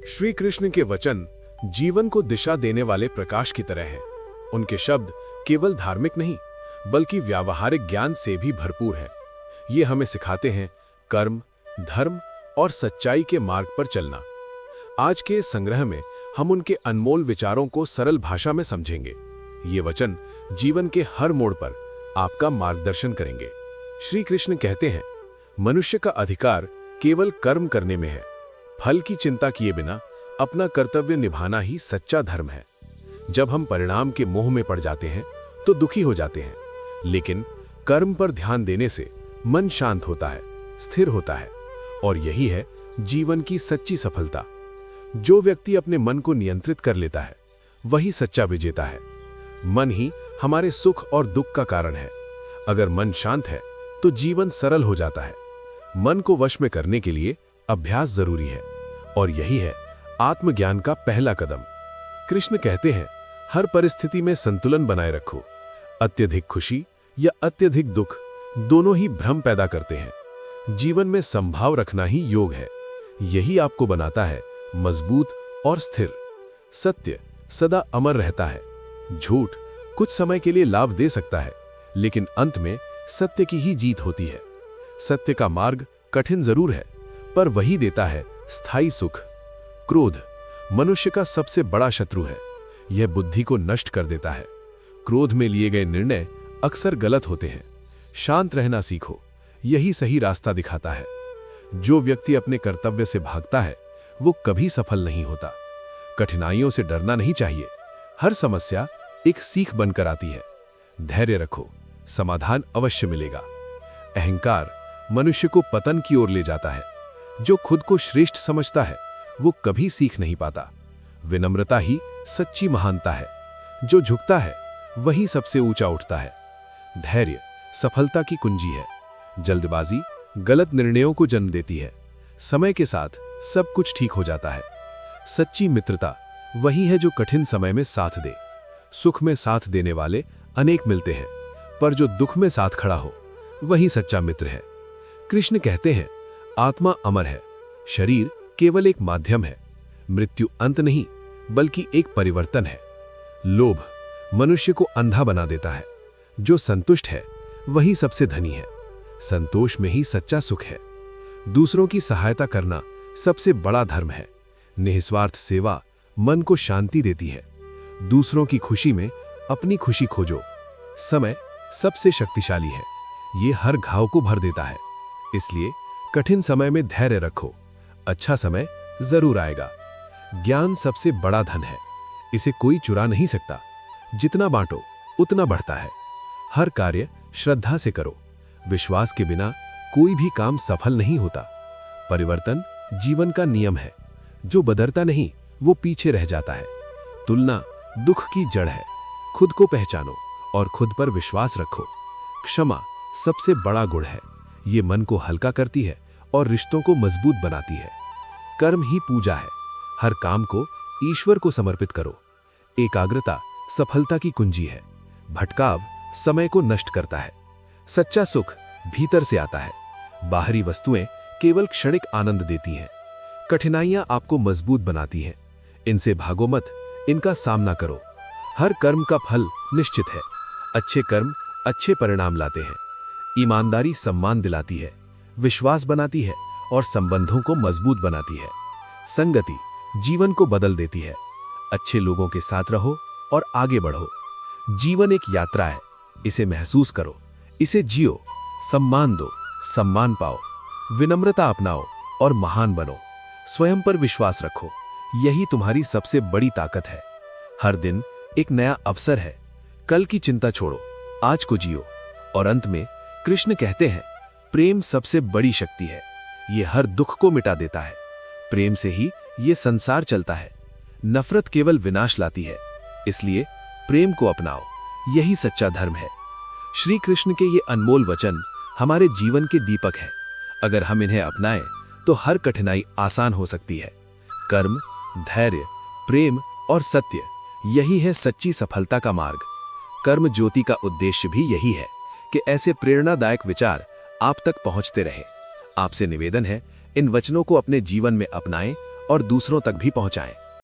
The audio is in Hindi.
श्री कृष्ण के वचन जीवन को दिशा देने वाले प्रकाश की तरह हैं। उनके शब्द केवल धार्मिक नहीं बल्कि व्यावहारिक ज्ञान से भी भरपूर हैं। ये हमें सिखाते हैं कर्म, धर्म और सच्चाई के मार्ग पर चलना। आज के इस संग्रह में हम उनके अनमोल विचारों को सरल भाषा में समझेंगे। ये वचन जीवन के हर मोड़ पर आपका मार्गदर्शन करेंगे। श्री कृष्ण कहते हैं, मनुष्य का अधिकार केवल कर्म करने में है। फल की चिंता किए बिना अपना कर्तव्य निभाना ही सच्चा धर्म है। जब हम परिणाम के मोह में पड़ जाते हैं तो दुखी हो जाते हैं, लेकिन कर्म पर ध्यान देने से मन शांत होता है, स्थिर होता है, और यही है जीवन की सच्ची सफलता। जो व्यक्ति अपने मन को नियंत्रित कर लेता है वही सच्चा विजेता है। मन ही हमारे सुख और दुख का कारण है। अगर मन शांत है तो जीवन सरल हो जाता है। मन को वश में करने के लिए अभ्यास जरूरी है, और यही है आत्मज्ञान का पहला कदम। कृष्ण कहते हैं, हर परिस्थिति में संतुलन बनाए रखो। अत्यधिक खुशी या अत्यधिक दुख दोनों ही भ्रम पैदा करते हैं। जीवन में संभाव रखना ही योग है। यही आपको बनाता है मजबूत और स्थिर। सत्य सदा अमर रहता है। झूठ कुछ समय के लिए लाभ दे सकता है, लेकिन अंत में सत्य की ही जीत होती है। सत्य का मार्ग कठिन जरूर है, पर वही देता है स्थायी सुख। क्रोध मनुष्य का सबसे बड़ा शत्रु है। यह बुद्धि को नष्ट कर देता है। क्रोध में लिए गए निर्णय अक्सर गलत होते हैं। शांत रहना सीखो, यही सही रास्ता दिखाता है। जो व्यक्ति अपने कर्तव्य से भागता है वो कभी सफल नहीं होता। कठिनाइयों से डरना नहीं चाहिए। हर समस्या एक सीख बनकर आती है। धैर्य रखो, समाधान अवश्य मिलेगा। अहंकार मनुष्य को पतन की ओर ले जाता है। जो खुद को श्रेष्ठ समझता है वो कभी सीख नहीं पाता। विनम्रता ही सच्ची महानता है। जो झुकता है वही सबसे ऊंचा उठता है। धैर्य सफलता की कुंजी है। जल्दबाजी गलत निर्णयों को जन्म देती है। समय के साथ सब कुछ ठीक हो जाता है। सच्ची मित्रता वही है जो कठिन समय में साथ दे। सुख में साथ देने वाले अनेक मिलते हैं, पर जो दुख में साथ खड़ा हो वही सच्चा मित्र है। कृष्ण कहते हैं, आत्मा अमर है, शरीर केवल एक माध्यम है। मृत्यु अंत नहीं बल्कि एक परिवर्तन है। लोभ मनुष्य को अंधा बना देता है। जो संतुष्ट है वही सबसे धनी है। संतोष में ही सच्चा सुख है। दूसरों की सहायता करना सबसे बड़ा धर्म है। निस्वार्थ सेवा मन को शांति देती है। दूसरों की खुशी में अपनी खुशी खोजो। समय सबसे शक्तिशाली है। ये हर घाव को भर देता है। इसलिए कठिन समय में धैर्य रखो। अच्छा समय जरूर आएगा। ज्ञान सबसे बड़ा धन है। इसे कोई चुरा नहीं सकता। जितना बांटो उतना बढ़ता है। हर कार्य श्रद्धा से करो। विश्वास के बिना कोई भी काम सफल नहीं होता। परिवर्तन जीवन का नियम है। जो बदलता नहीं वो पीछे रह जाता है। तुलना दुख की जड़ है। खुद को पहचानो और खुद पर विश्वास रखो। क्षमा सबसे बड़ा गुण है। ये मन को हल्का करती है और रिश्तों को मजबूत बनाती है। कर्म ही पूजा है। हर काम को ईश्वर को समर्पित करो। एकाग्रता सफलता की कुंजी है। भटकाव समय को नष्ट करता है। सच्चा सुख भीतर से आता है। बाहरी वस्तुएं केवल क्षणिक आनंद देती हैं। कठिनाइयां आपको मजबूत बनाती हैं। इनसे भागो मत, इनका सामना करो। हर कर्म का फल निश्चित है। अच्छे कर्म अच्छे परिणाम लाते हैं। ईमानदारी सम्मान दिलाती है, विश्वास बनाती है और संबंधों को मजबूत बनाती है। संगति जीवन को बदल देती है। अच्छे लोगों के साथ रहो और आगे बढ़ो। जीवन एक यात्रा है। इसे महसूस करो, इसे जियो। सम्मान दो, सम्मान पाओ। विनम्रता अपनाओ और महान बनो। स्वयं पर विश्वास रखो, यही तुम्हारी सबसे बड़ी ताकत है। हर दिन एक नया अवसर है। कल की चिंता छोड़ो, आज को जियो। और अंत में कृष्ण कहते हैं, प्रेम सबसे बड़ी शक्ति है। ये हर दुख को मिटा देता है। प्रेम से ही ये संसार चलता है। नफरत केवल विनाश लाती है। इसलिए प्रेम को अपनाओ, यही सच्चा धर्म है। श्री कृष्ण के ये अनमोल वचन हमारे जीवन के दीपक हैं। अगर हम इन्हें अपनाएं तो हर कठिनाई आसान हो सकती है। कर्म, धैर्य, प्रेम और सत्य, यही है सच्ची सफलता का मार्ग। कर्म ज्योति का उद्देश्य भी यही है कि ऐसे प्रेरणादायक विचार आप तक पहुंचते रहे। आपसे निवेदन है, इन वचनों को अपने जीवन में अपनाएं और दूसरों तक भी पहुंचाएं।